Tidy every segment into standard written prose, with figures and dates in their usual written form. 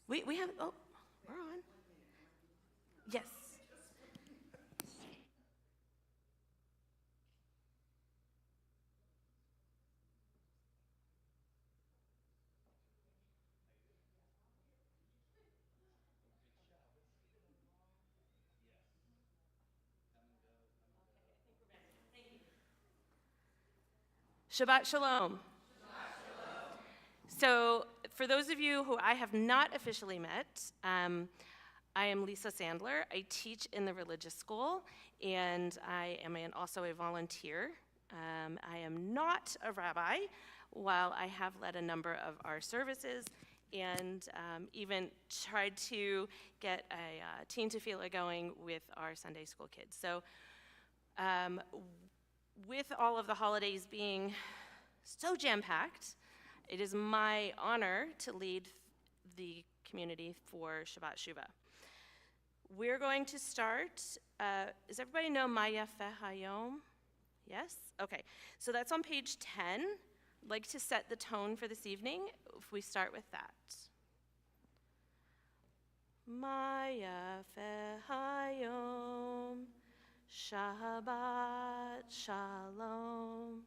We have, oh, we're on. Yes. Shabbat Shalom. So, for those of you who I have not officially met, I am Lisa Sandler. I teach in the religious school, and I am also a volunteer. I am not a rabbi, while I have led a number of our services and even tried to get a teen tefillah going with our Sunday school kids. So, with all of the holidays being so jam-packed, it is my honor to lead the community for Shabbat Shuvah. We're going to start, does everybody know Maya Hayom? Yes? Okay, so that's on page 10. I'd like to set the tone for this evening if we start with that. Maya Hayom, Shabbat Shalom.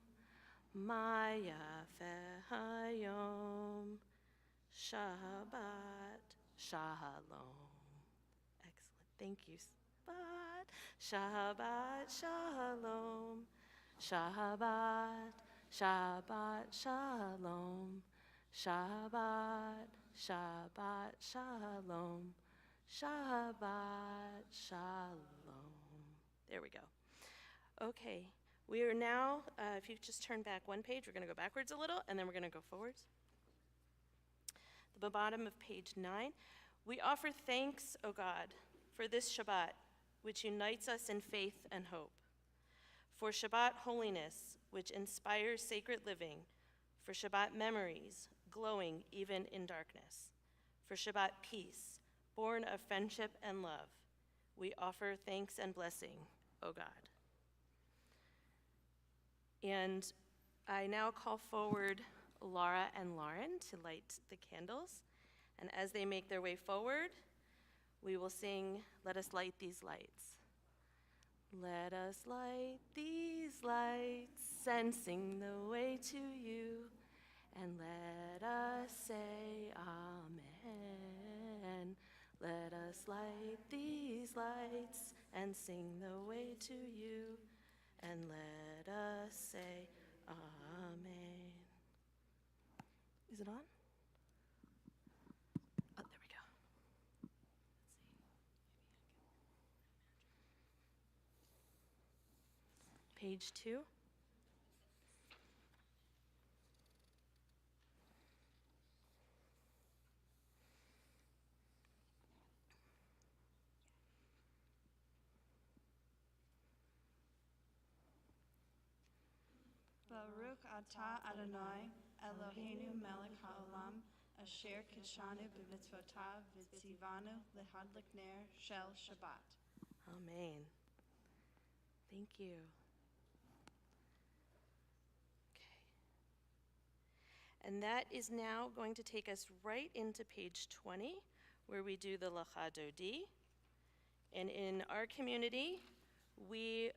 Maya Hayom, Shabbat Shalom. Excellent, thank you. Shabbat Shalom, Shabbat, Shabbat Shalom, Shabbat, Shabbat Shalom, Shabbat Shalom. There we go. Okay, we are now, if you just turn back one page, we're going to go backwards a little, and then we're going to go forwards. The bottom of page 9. We offer thanks, O God, for this Shabbat, which unites us in faith and hope. For Shabbat holiness, which inspires sacred living. For Shabbat memories, glowing even in darkness. For Shabbat peace, born of friendship and love. We offer thanks and blessing, O God. And I now call forward Laura and Lauren to light the candles. And as they make their way forward, we will sing, "Let Us Light These Lights." Let us light these lights and sing the way to you, and let us say amen. Let us light these lights and sing the way to you, and let us say amen. Is it on? Oh, there we go. Page 2. Baruch atah Adonai, Eloheinu melech haolam, asher kidshanu b'mitzvotav v'tzivanu lehadlik ner shel Shabbat. Amen. Thank you. Okay. And that is now going to take us right into page 20, where we do the Lecha Dodi. And in our community, we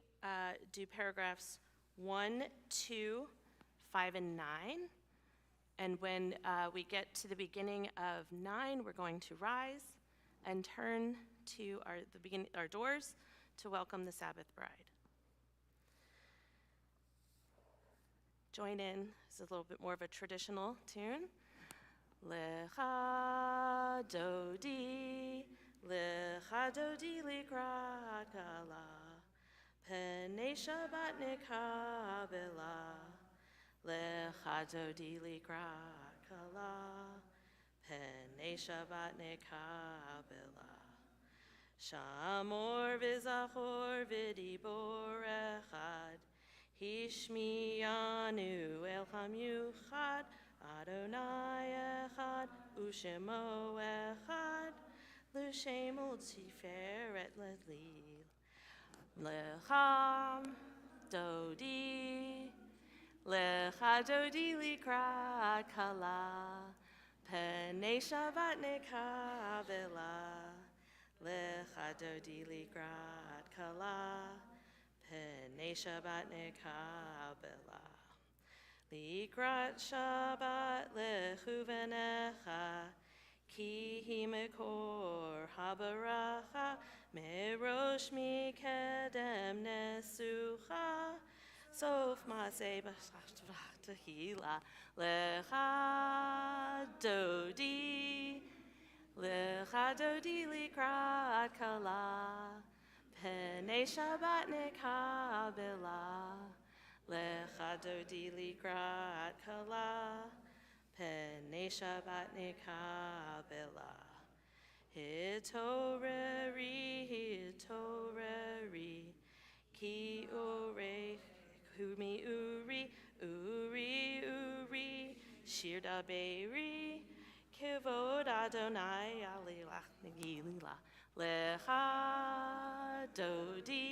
do paragraphs 1, 2, 5, and 9. And when we get to the beginning of 9, we're going to rise and turn to our doors to welcome the Sabbath bride. Join in. This is a little bit more of a traditional tune. Lecha Dodi, Lecha Dodi Likrat Kala, Penei Shabbat Nekabela, Lecha Dodi Likrat Kala, Penei Shabbat Nekabela, Shamor V'Zachor V'Dibor Echad, Hishmiyanu El Hamyuchad, Adonai Echad, Ushemo Echad, L'Shem Tiferet L'Lil. Lecha Dodi, Lecha Dodi Likrat Kala, Pnei Shabbat nekavela, lecha dodi ligrat kala. Pnei Shabbat nekavela, ligrat Shabbat lechuvenecha, ki hi mekor habaracha, merosh mikedem nesucha. Sof maaseh b'shtahila lecha dodi likrat kala, pnei Shabbat nekabela, lecha dodi likrat kala, pnei Shabbat nekabela. Hitoreri, ki ure, kumi uri, shirda beiri, kivod Adonai alilach negilila, lecha dodi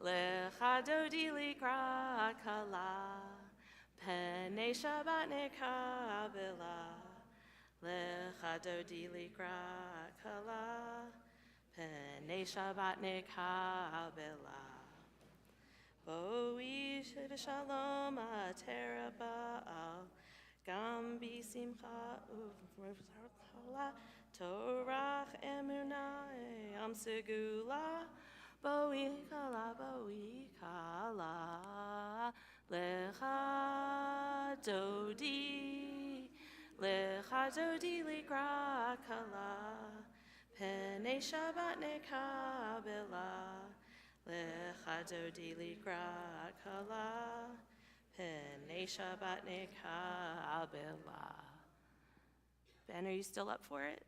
likrat kala, pnei Shabbat nekabela, lecha dodi likrat kala, pnei Shabbat nekabela. Boish v'shalom atera ba'al, gam b'simcha uv'rv'chala, torach emunah am segula, boikala, lecha dodi likrat kala, pnei Shabbat nekabela, lecha dodi likrat kala, pnei Shabbat nekabela. Ben, are you still up for it?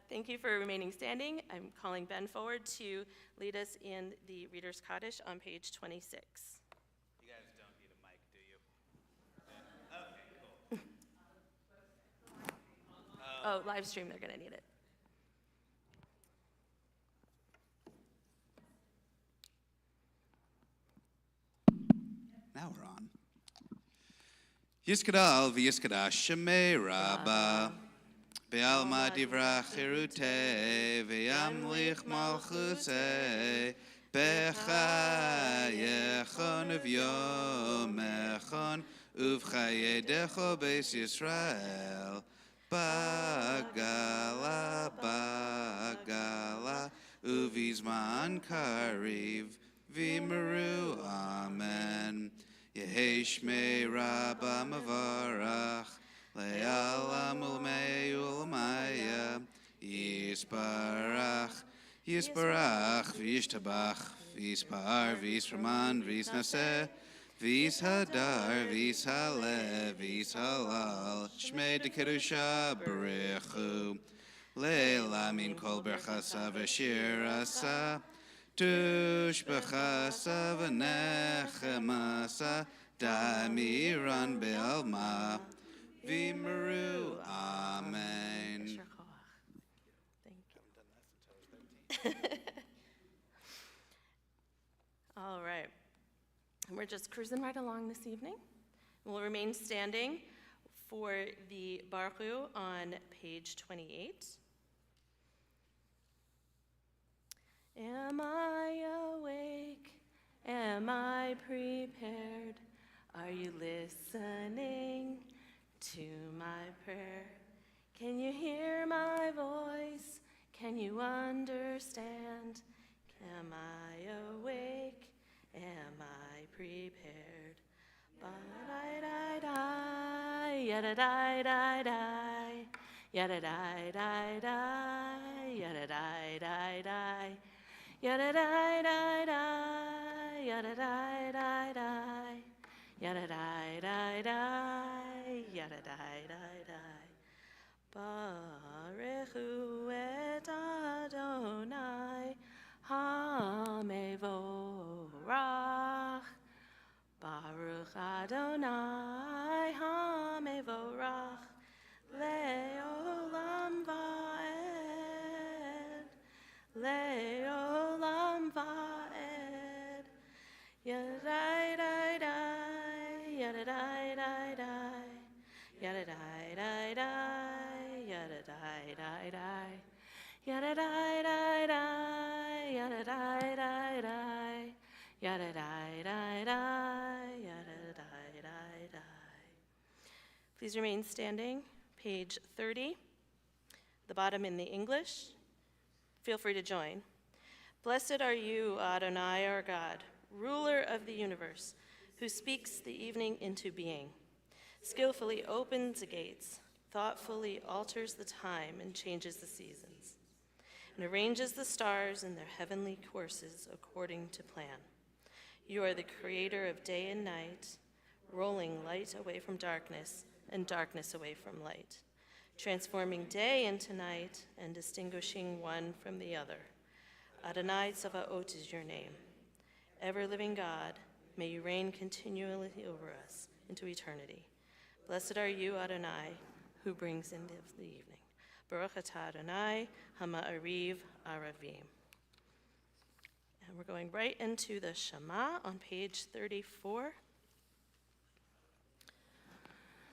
Thank you for remaining standing. I'm calling Ben forward to lead us in the Reader's Kaddish on page 26. You guys don't need a mic, do you? Okay, cool. Oh, live stream, they're going to need it. Now we're on. Yiskadal v'yiskadash shemei rabba, be'alma divra chirute, ve'yamlich malchusei, b'chayechon uv'yomechon, uv'chayedecho beis Yisrael, bagala, uv'izman kariv, v'meru, amen. Yehi shmei rabba mavarach, le'alam ulmei ulmaya, yisparach, v'yishtabach, v'yispar, v'yisraman, v'yisnaseh, v'yishadar, v'yishale, v'yishalal, shmei dekedusha berechu, le'la min kol berchasa v'shirasa, tush b'chasa v'nechemasa, damiran be'alma, v'meru, amen. Thank you. All right. And we're just cruising right along this evening. We'll remain standing for the Baruch Hu on page 28. Am I awake? Am I prepared? Are you listening to my prayer? Can you hear my voice? Can you understand? Am I awake? Am I prepared? Ba-da-da-da, yada-da-da-da, yada-da-da-da, yada-da-da-da, yada-da-da-da, yada-da-da-da, yada-da-da-da, yada-da-da-da. Baruch hu et Adonai hamevorach. Baruch Adonai hamevorach le'olam va'ed, le'olam va'ed. Yadai-dai-dai, yadai-dai-dai, Yada da da da, yada da da da, yada da da da, yada da da da. Please remain standing. Page 30, the bottom in the English. Feel free to join. Blessed are you, Adonai, our God, ruler of the universe, who speaks the evening into being, skillfully opens the gates, thoughtfully alters the time and changes the seasons, and arranges the stars in their heavenly courses according to plan. You are the creator of day and night, rolling light away from darkness and darkness away from light, transforming day into night and distinguishing one from the other. Adonai Tzavaot is your name. Ever-living God, may you reign continually over us into eternity. Blessed are you, Adonai, who brings in the evening. Baruch atah Adonai, Hama'ariv Aravim. And we're going right into the Shema on page 34.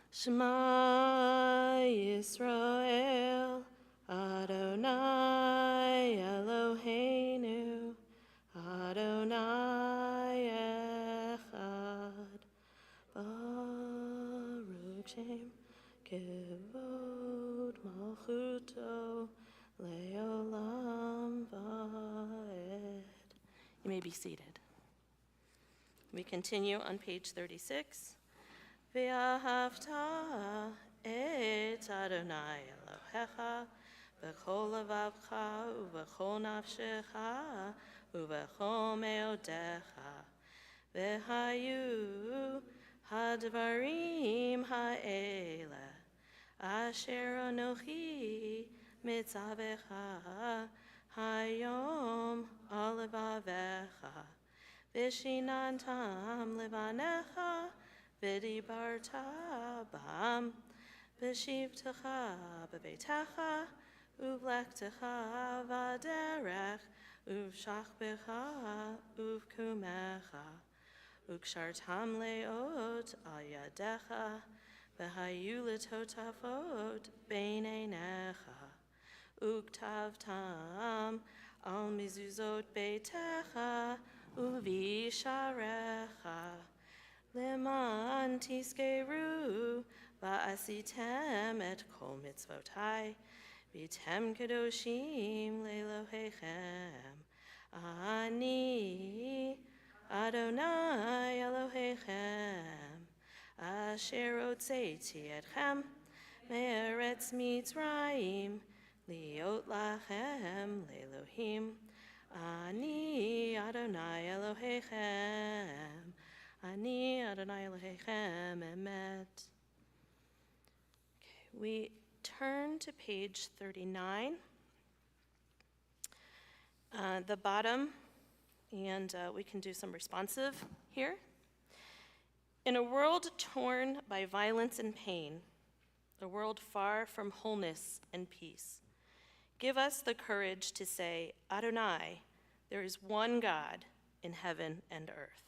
Shema Yisrael, Adonai Eloheinu, Adonai Echad, Baruch Shem Kevod Malchuto Leolam Vaed. You may be seated. We continue on page 36. Ve'ahavta et Adonai Elohecha v'chol levavcha u'v'chol nafshecha u'v'chol meodecha v'hayu hadvarim ha'ele asher anochi mitzavecha hayom alevavecha v'shinantam levanecha v'dibarta bam v'shivtecha b'beitecha uvlektecha v'derech uv'shachbecha uv'kumecha ukshartam leot al yadecha v'hayu letotafot beineinecha uktavtam al mizuzot beitecha uvisharecha Leman tiskeru va'asitem et kol mitzvotai v'tem kadoshim le'Elohechem ani Adonai Elohechem asher otzeiti etchem me'eretz Mitzrayim liot lachem le'Elohim ani Adonai Elohechem Ani Adonai Elohechem Emet. Okay, we turn to page 39, the bottom, and we can do some responsive here. In a world torn by violence and pain, a world far from wholeness and peace, give us the courage to say, Adonai, there is one God in heaven and earth.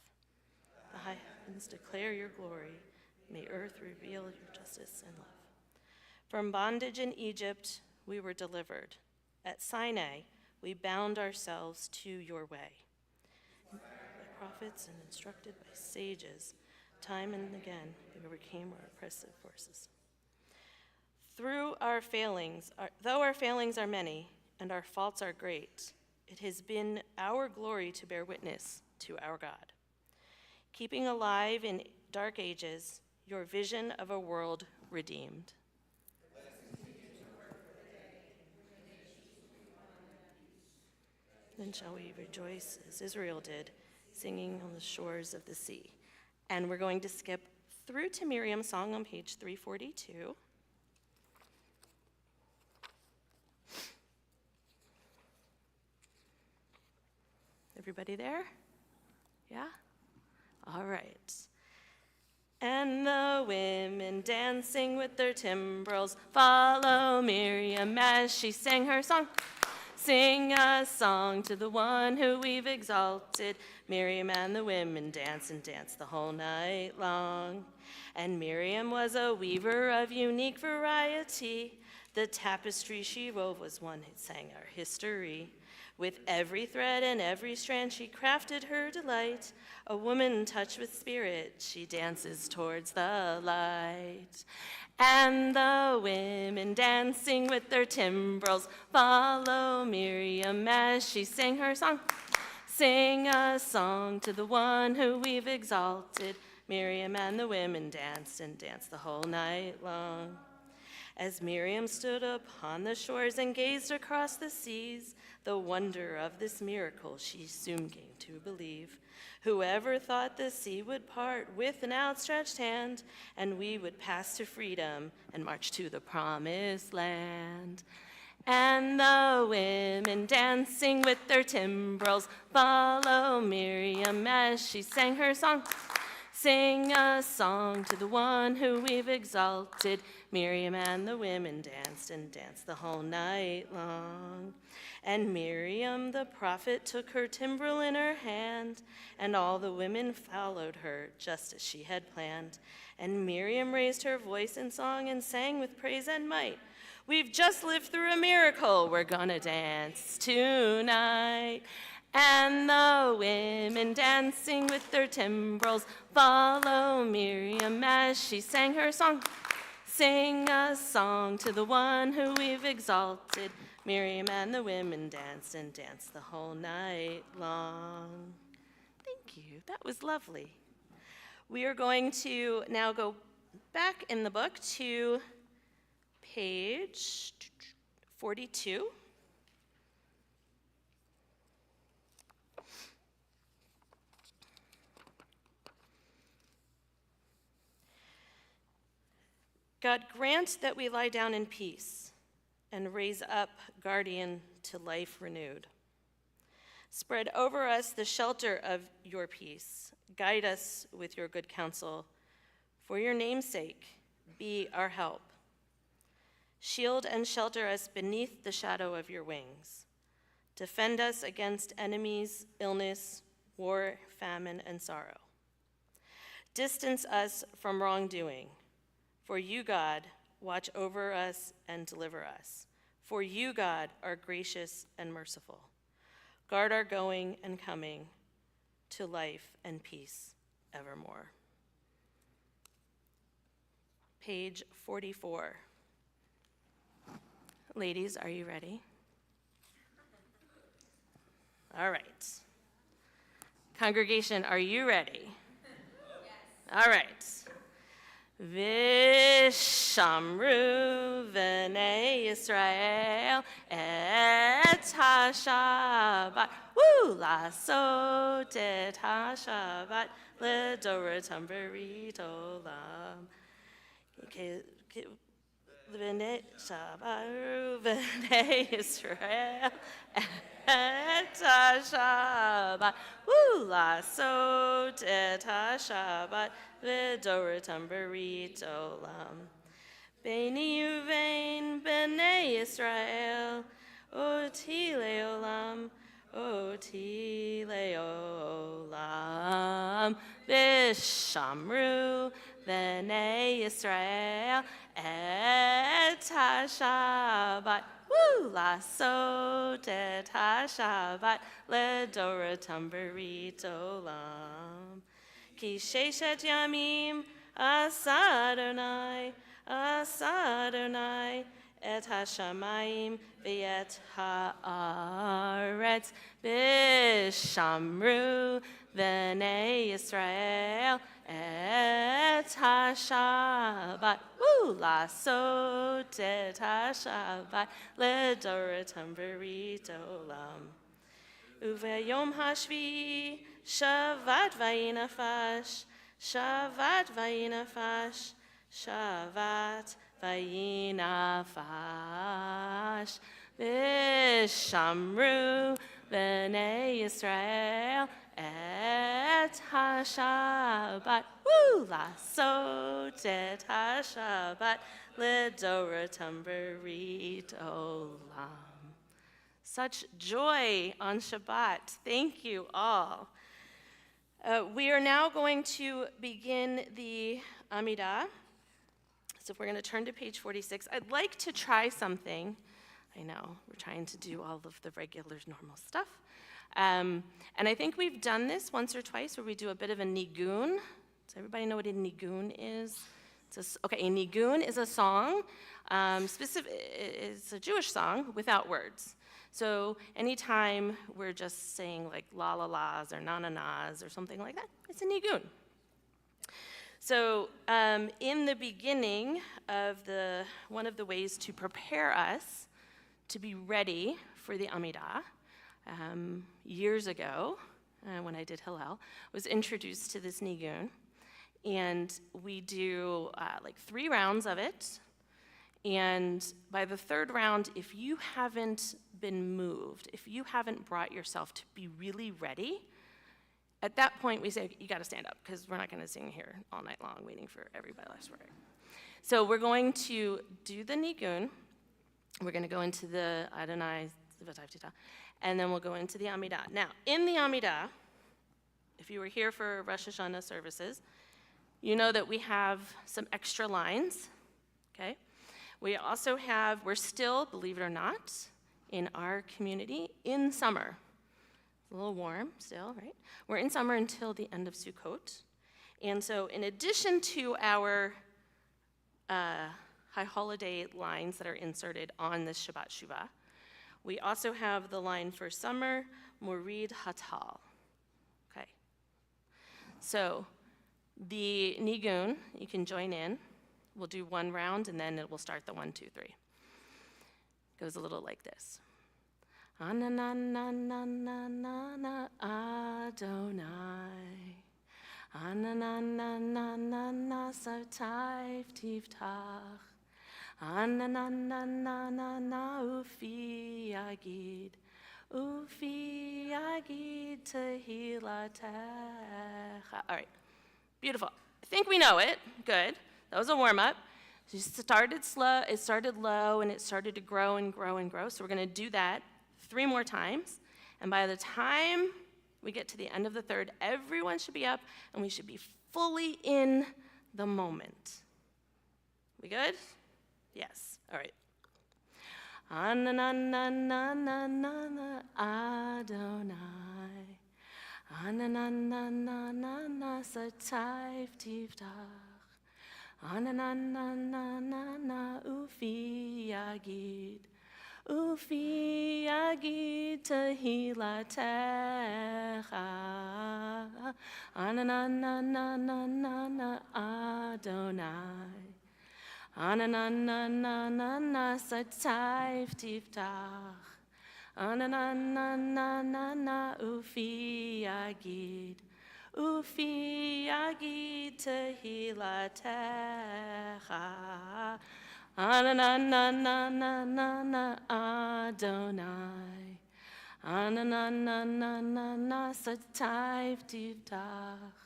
The high heavens declare your glory. May earth reveal your justice and love. From bondage in Egypt, we were delivered. At Sinai, we bound ourselves to your way. By prophets and instructed by sages, time and again, we overcame our oppressive forces. Though our failings are many and our faults are great, it has been our glory to bear witness to our God, keeping alive in dark ages your vision of a world redeemed. Then shall we rejoice as Israel did, singing on the shores of the sea. And we're going to skip through to Miriam's song on page 342. Everybody there? Yeah? All right. And the women dancing with their timbrels follow Miriam as she sang her song. Sing a song to the one who we've exalted. Miriam and the women dance and dance the whole night long. And Miriam was a weaver of unique variety, The tapestry she wove was one who sang our history. With every thread and every strand she crafted her delight. A woman touched with spirit, she dances towards the light. And the women dancing with their timbrels follow Miriam as she sang her song. Sing a song to the one who we've exalted. Miriam and the women danced and danced the whole night long. As Miriam stood upon the shores and gazed across the seas, the wonder of this miracle she soon came to believe. Whoever thought the sea would part with an outstretched hand, and we would pass to freedom and march to the promised land. And the women dancing with their timbrels follow Miriam as she sang her song. Sing a song to the one who we've exalted. Miriam and the women danced and danced the whole night long. And Miriam the prophet took her timbrel in her hand, and all the women followed her just as she had planned. And Miriam raised her voice in song and sang with praise and might. We've just lived through a miracle, we're gonna dance tonight. And the women dancing with their timbrels follow Miriam as she sang her song. Sing a song to the one who we've exalted. Miriam and the women danced and danced the whole night long. Thank you, that was lovely. We are going to now go back in the book to page 42. God, grant that we lie down in peace and raise up guardian to life renewed. Spread over us the shelter of your peace. Guide us with your good counsel. For your name's sake, be our help. Shield and shelter us beneath the shadow of your wings. Defend us against enemies, illness, war, famine, and sorrow. Distance us from wrongdoing. For you, God, watch over us and deliver us. For you, God, are gracious and merciful. Guard our going and coming to life and peace evermore. Page 44. Ladies, are you ready? All right. Congregation, are you ready? Yes. All right. Vishamru v'nei Yisrael et ha-Shabbat. Woo! Lasot et ha-Shabbat ledoratam berit olam. V'nei Shabbat v'nei Yisrael et ha-Shabbat. Woo! Lasot et ha-Shabbat v'doratam berit olam. Beini uvein b'nei Yisrael, oti leolam, oti leolam. V'shamru b'nei Yisrael et ha-Shabbat. Woo! Lasot et ha-Shabbat ledoratam berit olam. Ki sheshet yamim asa Adonai, et hashamayim v'et haaretz v'shamru v'nei Yisrael et ha-Shabbat. Woo! Lasot et ha-Shabbat ledoratam berit olam. Uveyom hashvi Shabbat vayinafash, Shabbat vayinafash, Shabbat vayinafash. V'shamru b'nei Yisrael et ha-Shabbat. Woo! Lasot et ha-Shabbat ledoratam berit olam. Such joy on Shabbat. Thank you all. We are now going to begin the Amidah. So if we're going to turn to page 46, I'd like to try something. I know, we're trying to do all of the regular, normal stuff. And I think we've done this once or twice where we do a bit of a nigun. Does everybody know what a nigun is? Okay, a nigun is a song, it's a Jewish song without words. So anytime we're just saying like la la la's or na na na's or something like that, it's a nigun. So in the beginning of one of the ways to prepare us to be ready for the Amidah, years ago, when I did Hillel, was introduced to this nigun. And we do like 3 rounds of it. And by the 3rd round, if you haven't been moved, if you haven't brought yourself to be really ready, at that point we say, you gotta stand up, because we're not gonna sing here all night long waiting for everybody else. So we're going to do the nigun. We're gonna go into the Adonai, and then we'll go into the Amidah. Now, in the Amidah, if you were here for Rosh Hashanah services, you know that we have some extra lines, okay? We also have, we're still, believe it or not, in our community, in summer. It's a little warm still, right? We're in summer until the end of Sukkot. And so in addition to our high holiday lines that are inserted on this Shabbat Shuvah, we also have the line for summer, Morid Hatal, okay? So the nigun, you can join in. We'll do 1 round, and then it will start the 1, 2, 3. It goes a little like this. Anananananana Adonai. Anananananana Sartaif Tiftach. Anananananana Ufi Agid. Ufi Agid Tehilatecha. All right. Beautiful. I think we know it. Good. That was a warm-up. So it started slow, it started low, and it started to grow and grow and grow. So we're going to do that 3 more times. And by the time we get to the end of the 3rd, everyone should be up, and we should be fully in the moment. We good? Yes. All right. Anananananana Adonai. Anananananana Sartaif Tiftach. Anananananana Ufi Agid. Ufi Agid Tehilatecha. Anananananana Adonai. Anananananana Sartaif Tiftach. Anananananana Ufi Agid. Ufi Agid Tehilatecha. Anananananana Adonai. Anananananana Sartaif Tiftach.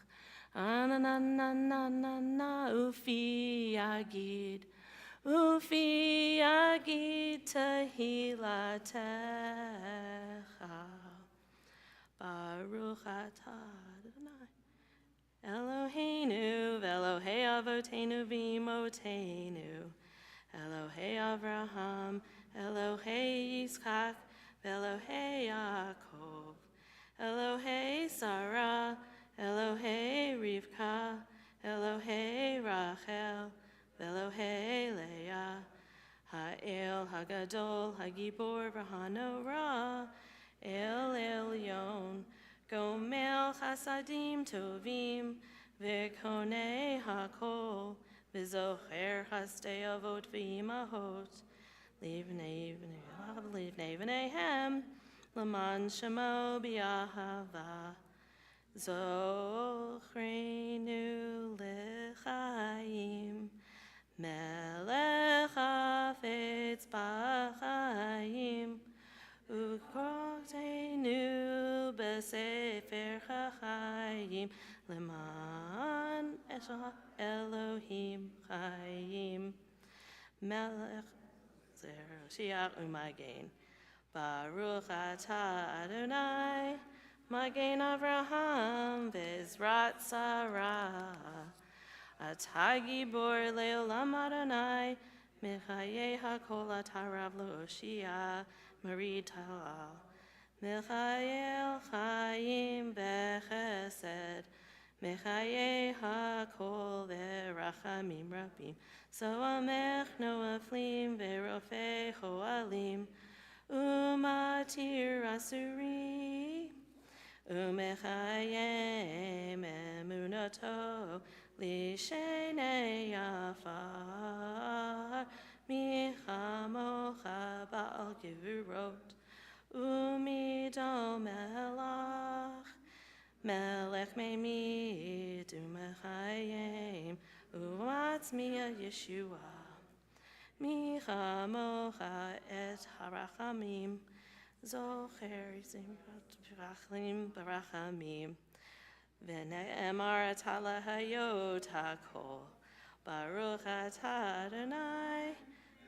Anananananana Ufi Agid. Ufi Agid Tehilatecha. Baruch atah Adonai Eloheinu v'Elohei Avotenu v'Imotenu Elohei Avraham Elohei Yitzchak v'Elohei Yaakov Elohei Sarah Elohei Rivka Elohei Rachel v'Elohei Leah Ha'el Hagadol Hagibor v'Hanorah El Elyon, Gomel Chasadim Tovim, V'konei Hakol, V'zocher Chastei Avot V'imahot, Livnei V'neihem, L'man Shemo B'Yahava, Zochreinu L'chaim, Melech Hafetz B'chaim, Ukrotenu b'sefer chayim leman Elohim chayim melech zeroshiach u'magen Baruch atah Adonai magen Avraham v'ezrat Sarah Ata gibor leolam Adonai, Mechaye hakol ata rav lo-oshia, Marid talal. Mechayel chayim bechesed, Mechaye hakol verachamim rabim, Soamech noaflim verofei choalim, Umatir asuri, Umechayem emunato, Lishenei afar, Michamocha ba'al gevurot, Umidol melach, Melech memid, Umechayem, Umatzmiya Yeshua, Michamocha et harachamim, Zocher zimrat barachamim, V'ne'emar atala hayot hakol, Baruch atah Adonai,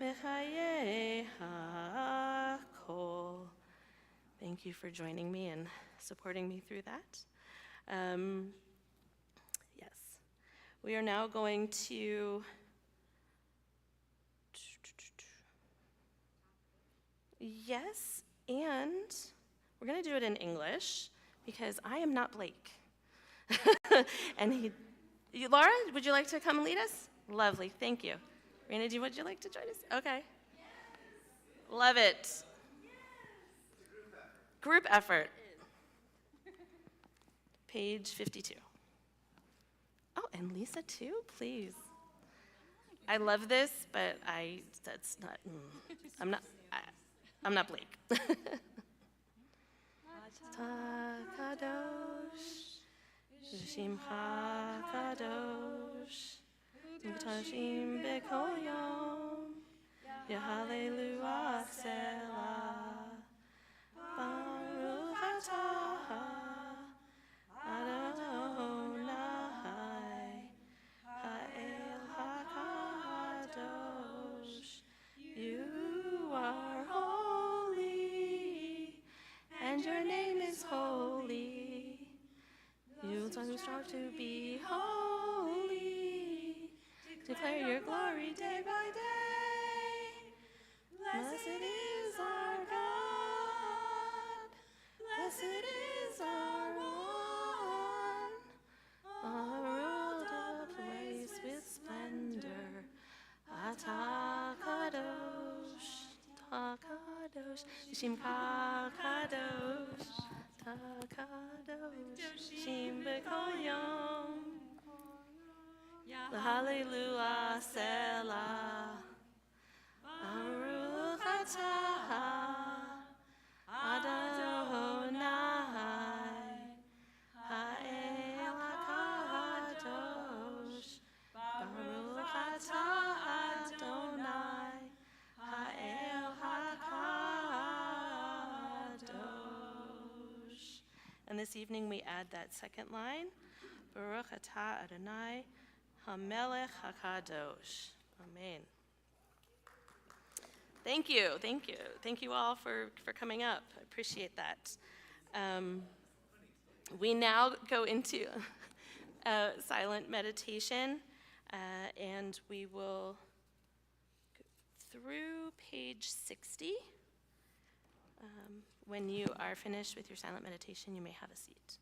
Mechaye hakol. Thank you for joining me and supporting me through that. Yes, we are now going to yes, and we're going to do it in English because I am not Blake. And Laura, would you like to come lead us? Lovely, thank you. Raina, would you like to join us? Okay. Yes. Love it. Yes. Group effort. Page 52. Oh, and Lisa too, please. I love this, but that's not, I'm not Blake. Kadosh, Shimcha Kadosh, Mutashim B'Kol Yom, Yahallelu Selah, Baruch Atah Adonai, Ha'el HaKadosh. You are holy, and your name is holy. You strive to be holy. Declare your glory day by day. Blessed is our God. Blessed is our one. Our world ablaze with splendor. Ata kadosh, ta kadosh, shimcha kadosh, ta kadosh, shim b'kol yom. Hallelujah, Selah. Baruch atah Adonai, Ha'el HaKadosh. Baruch atah Adonai, Ha'el HaKadosh. And this evening we add that second line, Baruch atah Adonai, HaMelech HaKadosh. Amen. Thank you, thank you. Thank you all for coming up. I appreciate that. We now go into silent meditation, and we will go through page 60. When you are finished with your silent meditation, you may have a seat.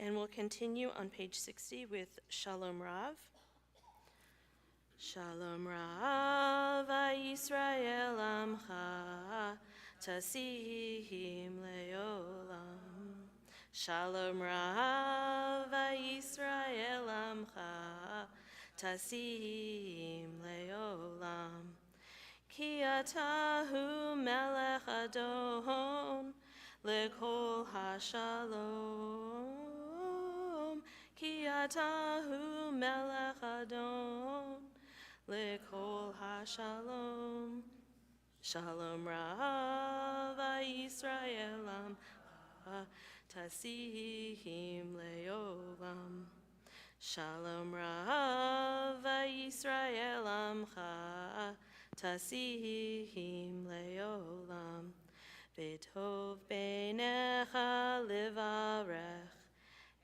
And we'll continue on page 60 with Shalom Rav. Shalom Rav Yisrael Amcha Tasihim Leolam. Shalom Rav Yisrael Amcha Tasihim Leolam. Ki atahu melech adon lekol hashalom. Ki atahu melech adon lekol hashalom. Shalom Rav Yisrael Amcha Tasihim Leolam. Shalom Rav Yisrael Amcha Tasihim Leolam. V'tov beinecha livarech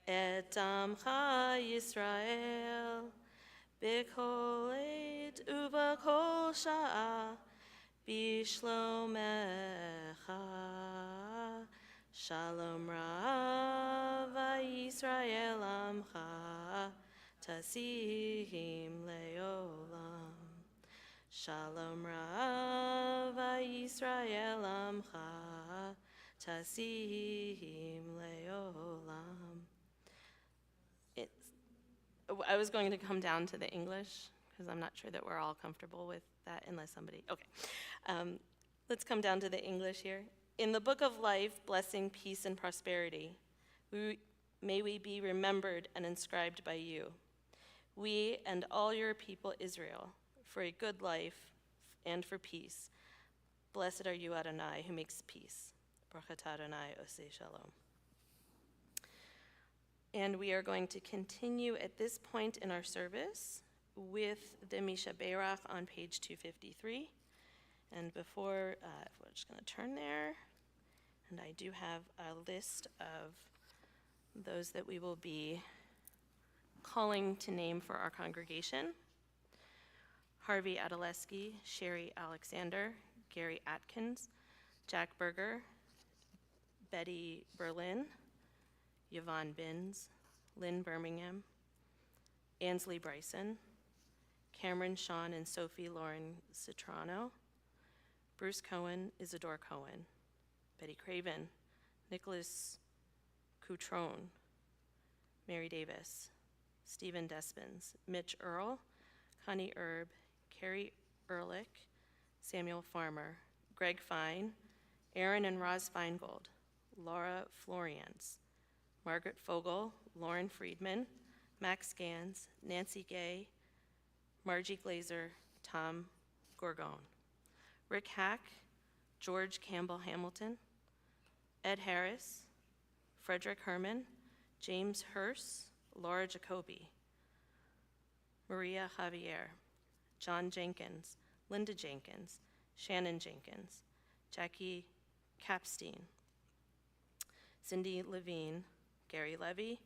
et amcha Yisrael b'kol עת ובכל שעה בשלומך. Shalom Rav Yisrael Amcha Tasihim Leolam. Shalom Rav Yisrael Amcha Tasihim Leolam. I was going to come down to the English because I'm not sure that we're all comfortable with that unless somebody, okay. Let's come down to the English here. In the book of life, blessing, peace, and prosperity, may we be remembered and inscribed by you, we and all your people Israel, for a good life and for peace. Blessed are you, Adonai, who makes peace. Brachat Adonai oseh shalom. And we are going to continue at this point in our service with the Misha Beirach on page 253. And before, we're just going to turn there. And I do have a list of those that we will be calling to name for our congregation. Harvey Adaleski, Sherry Alexander, Gary Atkins, Jack Berger, Betty Berlin, Yvonne Binns, Lynn Birmingham, Ansley Bryson, Cameron Shawn and Sophie Lauren Citrano, Bruce Cohen, Isadore Cohen, Betty Craven, Nicholas Coutrone, Mary Davis, Stephen Despins, Mitch Earl, Connie Erb, Carrie Ehrlich, Samuel Farmer, Greg Fine, Aaron and Roz Feingold, Laura Florians, Margaret Fogel, Lauren Friedman, Max Gans, Nancy Gay, Margie Glazer, Tom Gorgone, Rick Hack, George Campbell Hamilton, Ed Harris, Frederick Herman, James Hurst, Laura Jacoby, Maria Javier, John Jenkins, Linda Jenkins, Shannon Jenkins, Jackie Capstein, Cindy Levine, Gary Levy,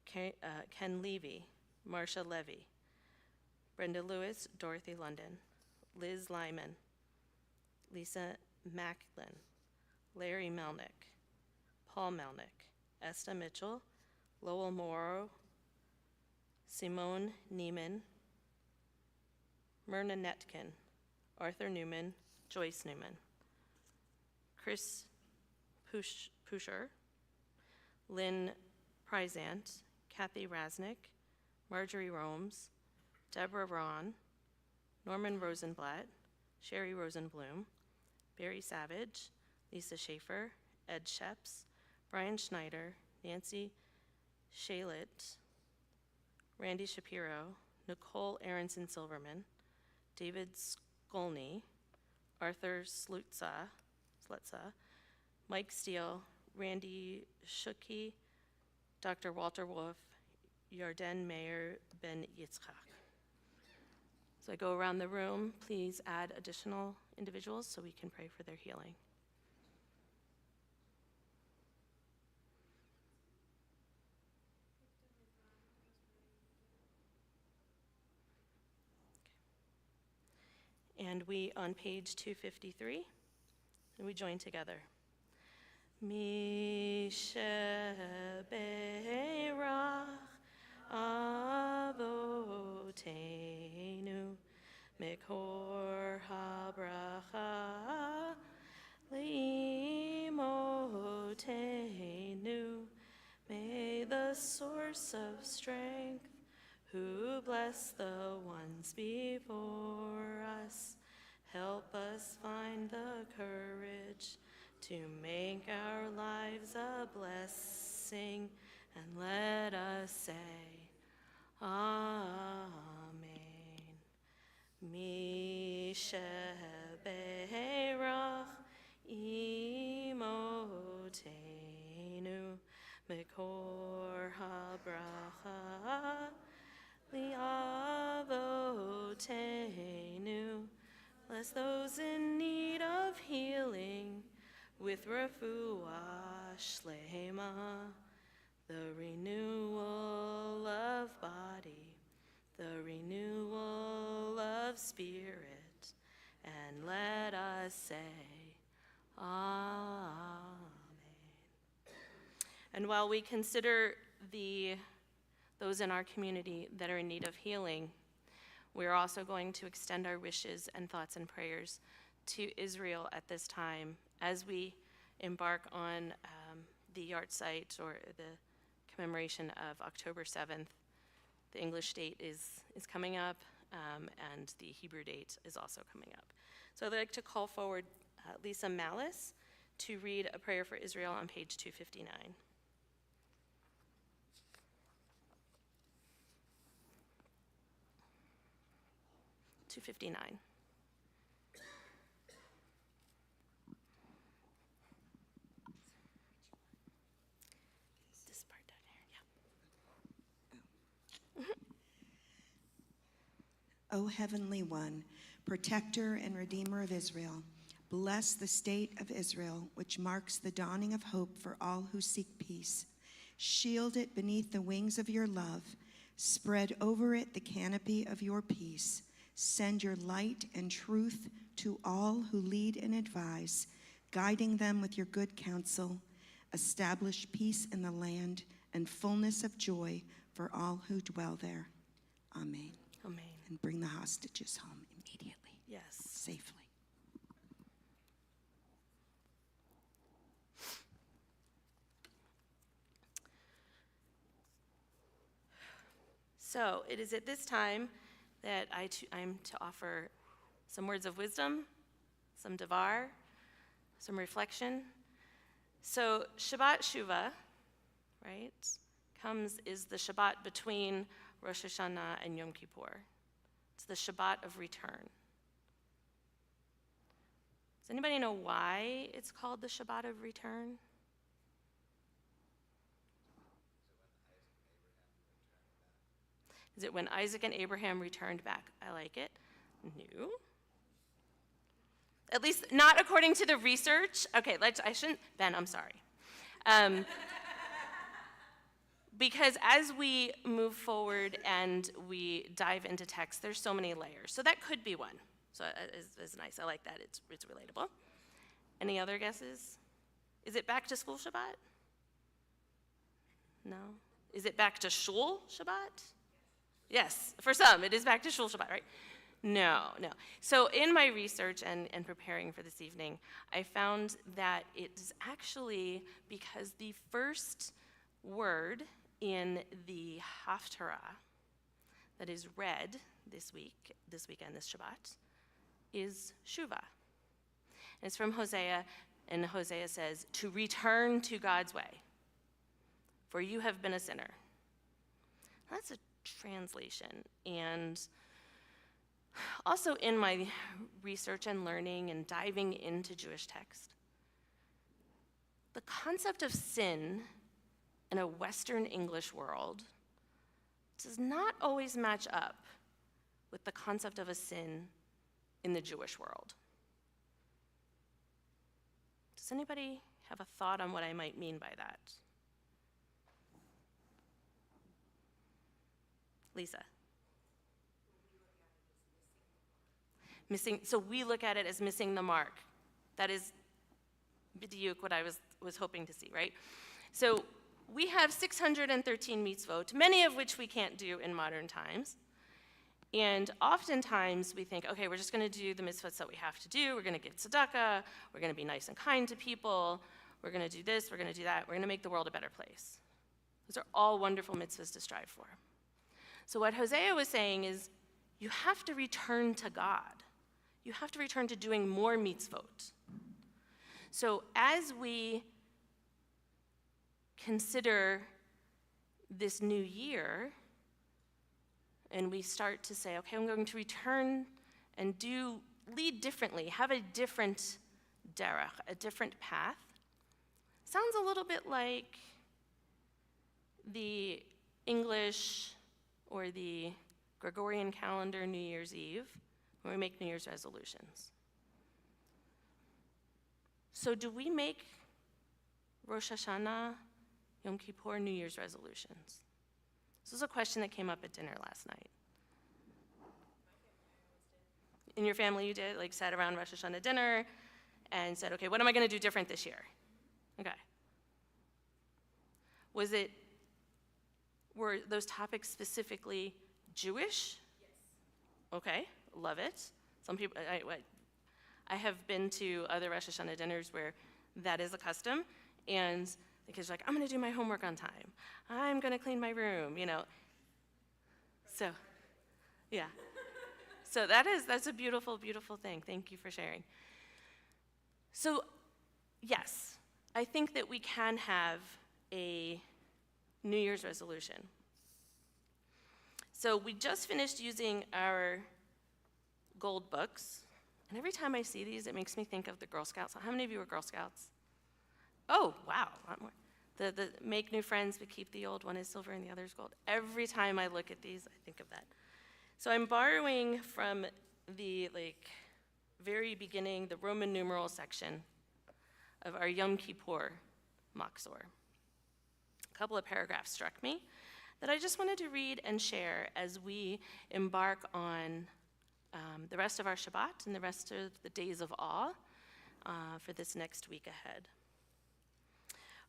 Ken Levy, Marcia Levy, Brenda Lewis, Dorothy London, Liz Lyman, Lisa Macklin, Larry Melnick, Paul Melnick, Esta Mitchell, Lowell Morrow, Simone Neiman, Myrna Netkin, Arthur Newman, Joyce Newman, Chris Pusher, Lynn Prizant, Kathy Rasnick, Marjorie Romes, Deborah Ron, Norman Rosenblatt, Sherry Rosenblum, Barry Savage, Lisa Schaefer, Ed Sheps, Brian Schneider, Nancy Shalit, Randy Shapiro, Nicole Aronson Silverman, David Skolny, Arthur Slutza, Mike Steele, Randy Shuki, Dr. Walter Wolf, Yarden Meir Ben Yitzchak. So I go around the room. Please add additional individuals so we can pray for their healing. And we, on page 253, and we join together. Misheberach Avotenu Mikor habracha Limotenu. May the source of strength, who bless the ones before us, help us find the courage to make our lives a blessing, and let us say, Amen. Misheberach imotenu Mekor habracha liavotenu. Bless those in need of healing with refuah shlema, the renewal of body, the renewal of spirit, and let us say, Amen. And while we consider those in our community that are in need of healing, we're also going to extend our wishes and thoughts and prayers to Israel at this time as we embark on the yahrzeit, or the commemoration of October 7th. The English date is coming up, and the Hebrew date is also coming up. So I'd like to call forward Lisa Malice to read a prayer for Israel on page 259. 259. This part down here, yeah. O Heavenly One, Protector and Redeemer of Israel, bless the state of Israel, which marks the dawning of hope for all who seek peace. Shield it beneath the wings of your love. Spread over it the canopy of your peace. Send your light and truth to all who lead and advise, guiding them with your good counsel. Establish peace in the land and fullness of joy for all who dwell there. Amen. Amen. And bring the hostages home immediately, Yes. safely. So it is at this time that I'm to offer some words of wisdom, some devar, some reflection. So Shabbat Shuvah, right, is the Shabbat between Rosh Hashanah and Yom Kippur. It's the Shabbat of return. Does anybody know why it's called the Shabbat of return? Is it when Isaac and Abraham returned back? I like it. No. At least not according to the research. Okay, Ben, I'm sorry. Because as we move forward and we dive into text, there's so many layers. So that could be one. So it's nice. I like that. It's relatable. Any other guesses? Is it back to school Shabbat? No. Is it back to shul Shabbat? Yes, for some, it is back to shul Shabbat, right? No. So in my research and preparing for this evening, I found that it's actually because the first word in the Haftarah that is read this weekend, this Shabbat, is Shuvah. And it's from Hosea, and Hosea says, to return to God's way, for you have been a sinner. That's a translation. And also in my research and learning and diving into Jewish text, the concept of sin in a Western English world does not always match up with the concept of a sin in the Jewish world. Does anybody have a thought on what I might mean by that? Lisa. So we look at it as missing the mark. That is b'diuk what I was hoping to see, right? So we have 613 mitzvot, many of which we can't do in modern times. And oftentimes we think, okay, we're just going to do the mitzvahs that we have to do. We're going to give tzedakah. We're going to be nice and kind to people. We're going to do this. We're going to do that. We're going to make the world a better place. Those are all wonderful mitzvahs to strive for. So what Hosea was saying is, you have to return to God. You have to return to doing more mitzvot. So as we consider this new year, and we start to say, okay, I'm going to return and lead differently, have a different derech, a different path. Sounds a little bit like the English or the Gregorian calendar New Year's Eve, when we make New Year's resolutions. So do we make Rosh Hashanah, Yom Kippur, New Year's resolutions? This was a question that came up at dinner last night. In your family you did, like sat around Rosh Hashanah dinner and said, okay, what am I going to do different this year? Okay. Were those topics specifically Jewish? Yes. Okay, love it. Some people, I have been to other Rosh Hashanah dinners where that is a custom, and the kids are like, I'm going to do my homework on time. I'm going to clean my room, you know. So, yeah. So that's a beautiful, beautiful thing. Thank you for sharing. So, yes, I think that we can have a New Year's resolution. So we just finished using our gold books, and every time I see these, it makes me think of the Girl Scouts. How many of you were Girl Scouts? Oh, wow, a lot more. The make new friends, but keep the old. One is silver and the other is gold. Every time I look at these, I think of that. So I'm borrowing from the very beginning, the Roman numeral section of our Yom Kippur Machzor. A couple of paragraphs struck me that I just wanted to read and share as we embark on the rest of our Shabbat and the rest of the days of awe for this next week ahead.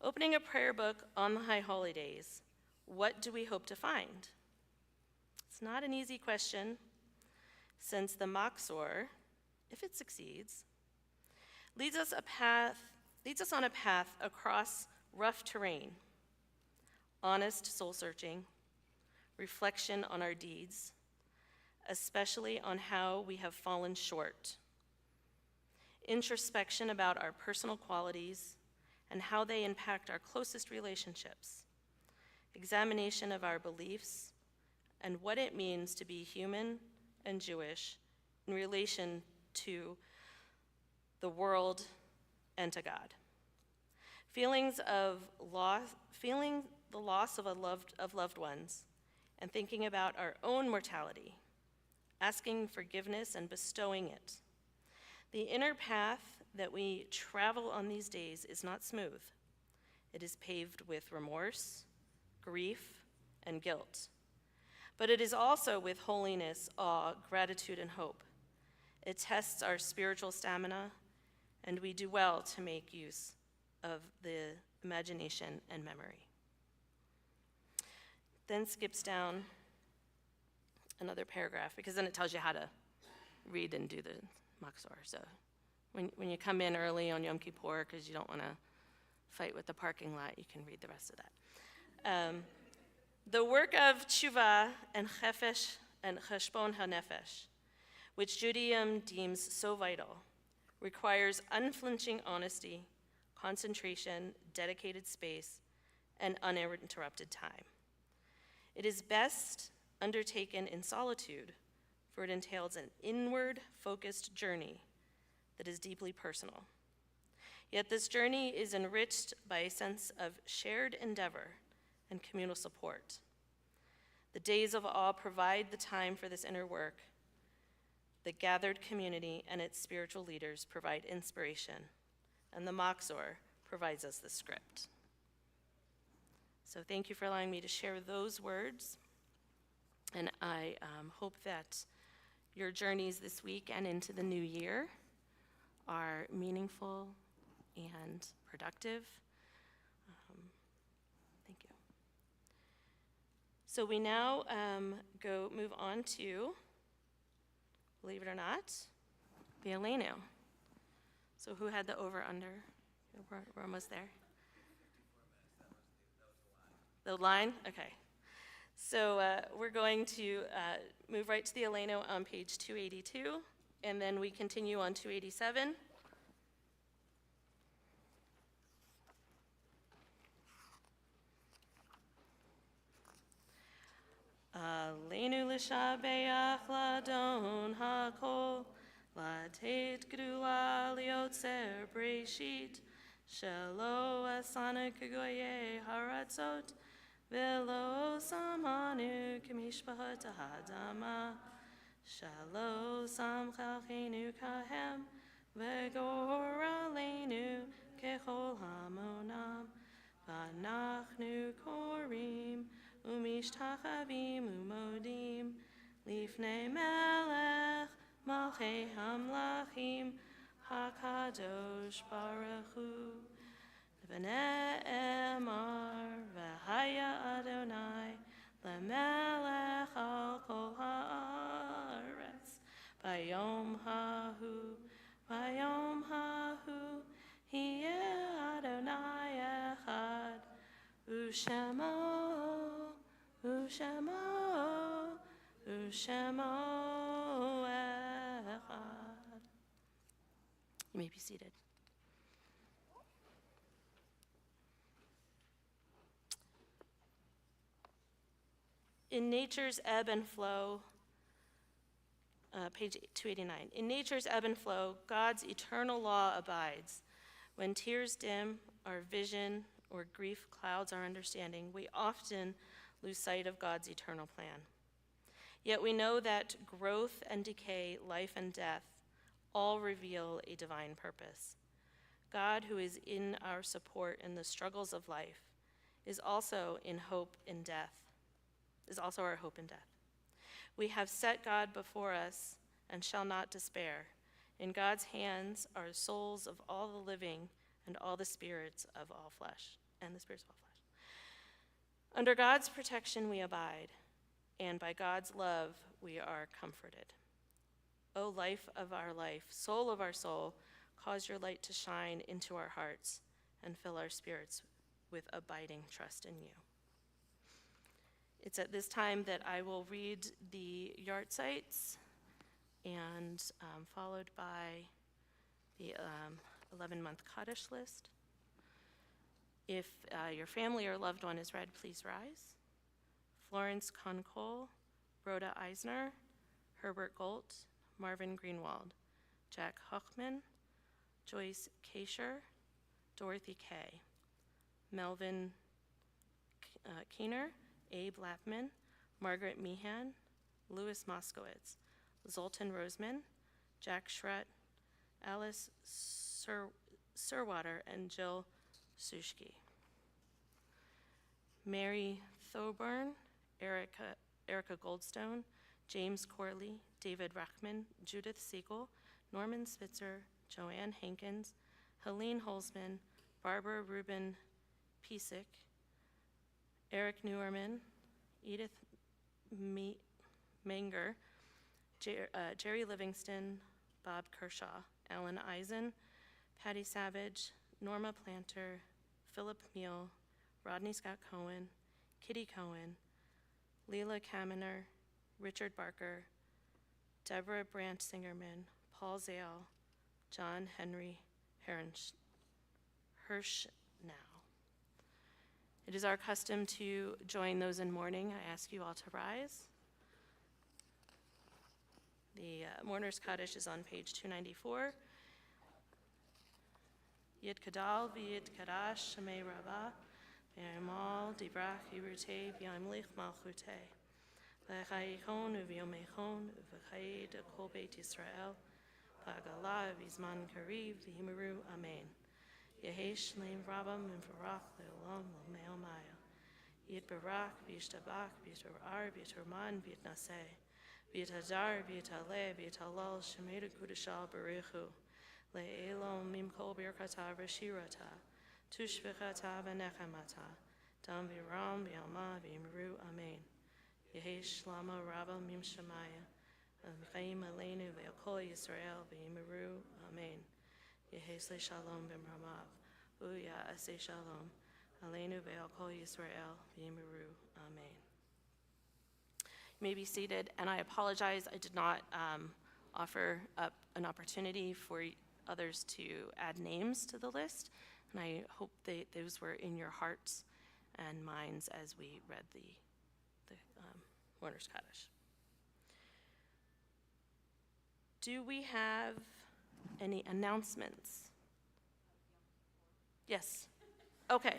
Opening a prayer book on the High Holy Days, what do we hope to find? It's not an easy question, since the Machzor, if it succeeds, leads us on a path across rough terrain, honest soul-searching, reflection on our deeds, especially on how we have fallen short, introspection about our personal qualities and how they impact our closest relationships, examination of our beliefs, and what it means to be human and Jewish in relation to the world and to God. Feeling the loss of loved ones, and thinking about our own mortality, asking forgiveness and bestowing it. The inner path that we travel on these days is not smooth. It is paved with remorse, grief, and guilt. But it is also with holiness, awe, gratitude, and hope. It tests our spiritual stamina, and we do well to make use of the imagination and memory. Then skips down another paragraph, because then it tells you how to read and do the Machzor. So when you come in early on Yom Kippur, because you don't want to fight with the parking lot, you can read the rest of that. The work of tshuva and chefesh and cheshbon hanefesh, which Judaism deems so vital, requires unflinching honesty, concentration, dedicated space, and uninterrupted time. It is best undertaken in solitude, for it entails an inward-focused journey that is deeply personal. Yet this journey is enriched by a sense of shared endeavor and communal support. The days of awe provide the time for this inner work. The gathered community and its spiritual leaders provide inspiration, and the Machzor provides us the script. So thank you for allowing me to share those words, and I hope that your journeys this week and into the new year are meaningful and productive, So we now move on to, believe it or not, the Eleno. So who had the over-under? We're almost there. The line? Okay. So we're going to move right to the Eleno on page 282, and then we continue on 287. Aleinu l'shabeach ladon hakol, latet gedula liotzer breshit, shelo asana kagoye haratzot, velo samanu kamishpahot hadama, shelo samchalchenu kahem, vegor aleinu kechol hamonam, vanachnu korim, Umishtachavim umodim, lifnei melech, malchei hamlachim, hakadosh baruch hu. V'ne'emar v'haya Adonai, lemelech al kol haaretz, bayom hahu, hiye Adonai echad, u'shemo echad. You may be seated. In nature's ebb and flow, page 289. In nature's ebb and flow, God's eternal law abides. When tears dim our vision or grief clouds our understanding, we often lose sight of God's eternal plan. Yet we know that growth and decay, life and death, all reveal a divine purpose. God, who is in our support in the struggles of life, is also our hope in death. We have set God before us and shall not despair. In God's hands are the souls of all the living and all the spirits of all flesh, Under God's protection we abide, and by God's love we are comforted. O life of our life, soul of our soul, cause your light to shine into our hearts and fill our spirits with abiding trust in you. It's at this time that I will read the yard sites, and followed by the 11-month Kaddish list. If your family or loved one is read, please rise. Florence Konkol, Rhoda Eisner, Herbert Golt, Marvin Greenwald, Jack Hochman, Joyce Kasher, Dorothy Kay, Melvin Keener, Abe Lapman, Margaret Meehan, Louis Moskowitz, Zoltan Roseman, Jack Schrett, Alice Surwater, and Jill Sushki. Mary Thoburn, Erica Goldstone, James Corley, David Rachman, Judith Siegel, Norman Spitzer, Joanne Hankins, Helene Holzman, Barbara Rubin Pisik, Eric Newerman, Edith Menger, Jerry Livingston, Bob Kershaw, Alan Eisen, Patty Savage, Norma Planter, Philip Meal, Rodney Scott Cohen, Kitty Cohen, Leila Kaminer, Richard Barker, Deborah Brandt Singerman, Paul Zale, John Henry Hirsch now. It is our custom to join those in mourning. I ask you all to rise. The Mourner's Kaddish is on page 294. Yit Kadal v'yit Kadash Shemei Rabbah v'yamal dibrach yirutei v'yamlich malchutei v'chayichon v'yomechon v'chayid kol beit Yisrael v'agalah v'zman kariv v'himeru amen. Yehesh leim Rabbah m'varach le'olam l'meo maya. Yit barach v'yishtabach v'yitar v'yitarman v'yitnaseh v'yitadar v'yitaleh v'yitalal shemei kudashal baruchu. Le'elom mimkol birkata v'shirata, tushvichata v'nechamata, dam v'ram v'yalma v'imru amen. Yehi Shlama Rabba Mim Shemaya. V'chaim Aleinu ve'al Yisrael v'yimeru. Amen. Yehi Shalom b'mramav. Uya Aseh Shalom. Aleinu ve'al kol Yisrael v'yimeru. Amen. You may be seated, and I apologize, I did not offer up an opportunity for others to add names to the list, and I hope that those were in your hearts and minds as we read the Mourner's Kaddish. Do we have any announcements? Yes. Okay.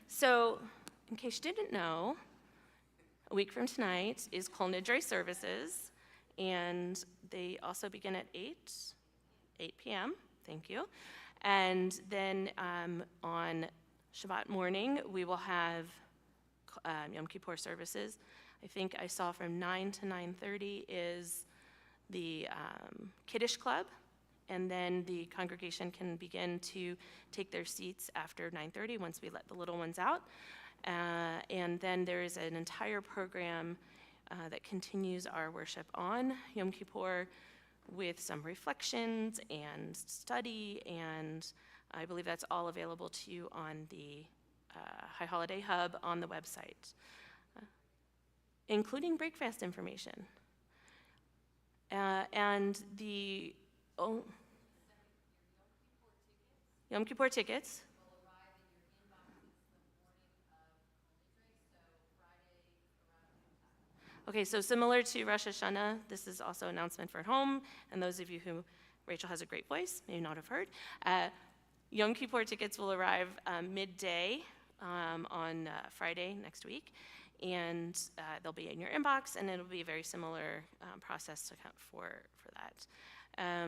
So, in case you didn't know, a week from tonight is Kol Nidre services, and they also begin at 8 p.m. Thank you. And then on Shabbat morning, we will have Yom Kippur services. I think I saw from 9 to 9:30 is the Kiddush Club, and then the congregation can begin to take their seats after 9:30 once we let the little ones out. And then there is an entire program that continues our worship on Yom Kippur with some reflections and study, and I believe that's all available to you on the High Holiday Hub on the website, including breakfast information. And the Yom Kippur tickets. Okay, so similar to Rosh Hashanah, this is also an announcement for at home, and those of you who Rachel has a great voice may not have heard. Yom Kippur tickets will arrive midday on Friday next week, and they'll be in your inbox, and it'll be a very similar process to account for that. I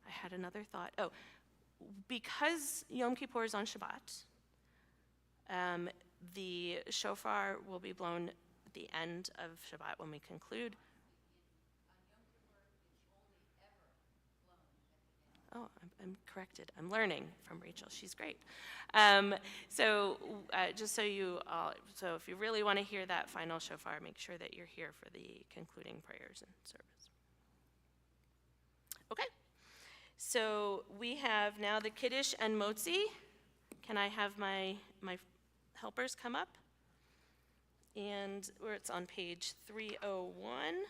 had another thought. Oh, because Yom Kippur is on Shabbat, the shofar will be blown at the end of Shabbat when we conclude. Oh, I'm corrected. I'm learning from Rachel. She's great. So just so you all, so if you really want to hear that final shofar, make sure that you're here for the concluding prayers and service. Okay. So we have now the Kiddush and Motzi. Can I have my helpers come up? And where it's on page 301.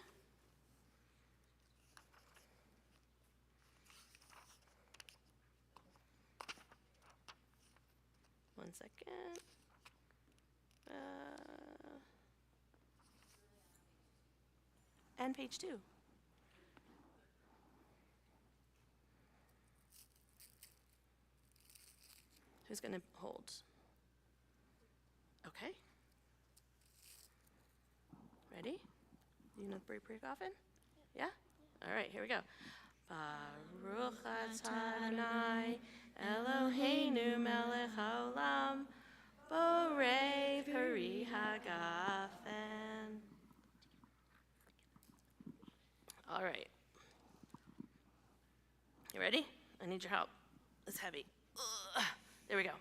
One second. And page 2. Who's going to hold? Okay. Ready? You know the break often? Yeah? All right, here we go. Baruch atah Adonai Eloheinu melech haolam borei peri hagafen. All right. You ready? I need your help. It's heavy. Ugh. There we go.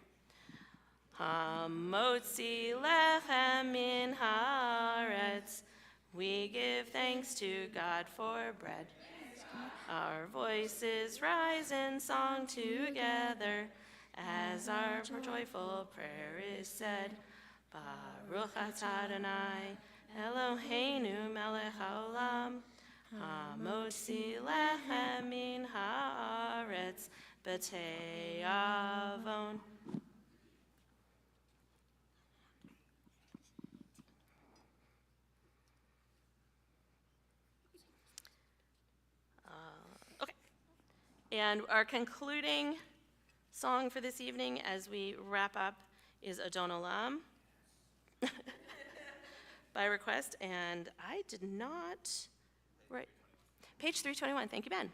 Hamotzi lechem min haaretz. We give thanks to God for bread. Our voices rise in song together as our joyful prayer is said. Baruch atah Adonai Eloheinu melech haolam hamotzi lechem min haaretz b'tei avon. And our concluding song for this evening as we wrap up is Adon Olam by request. And I did not write. Page 321. Thank you, Ben.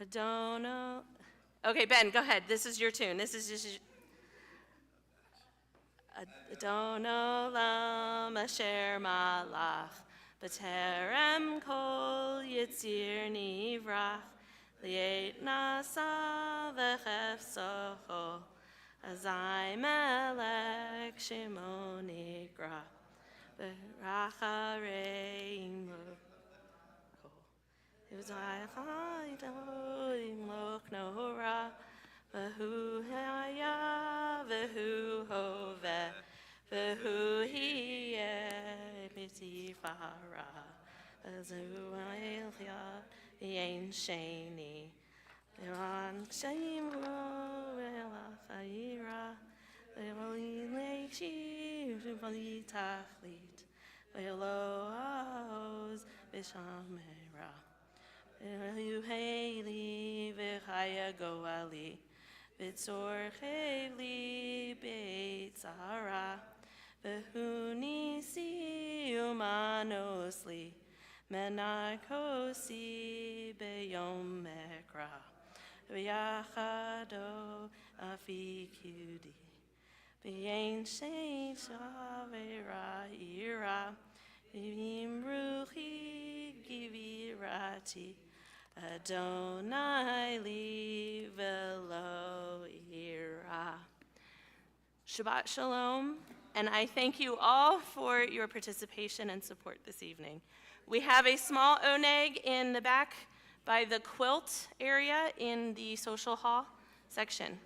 Adon Olam. Okay, Ben, go ahead. This is your tune. This is just. Adon Olam asher malach b'terem kol yitzir nivrach. Liet nasa v'chefsocho, azai melech shimo nigra. v'rachareim lo. V'zayachayim lo knora, v'hu haya, v'hu hoveh, v'hu hiyeh b'tifara, v'zu ha'ilya v'yein sheni, v'ran k'shayim ro v'elachayira, v'roli le'kshiv v'li tachlit, v'lo ha'oz v'shamera, v'hu heili v'chaya goali, v'tzor chevli beit zara, v'hu nisi umanosli, menakosi beyom mekra, v'yachado afikudi, v'yein shein shavera ira, v'im ruchi givirati, Adonai li velo ira. Shabbat shalom, and I thank you all for your participation and support this evening. We have a small oneg in the back by the quilt area in the social hall section.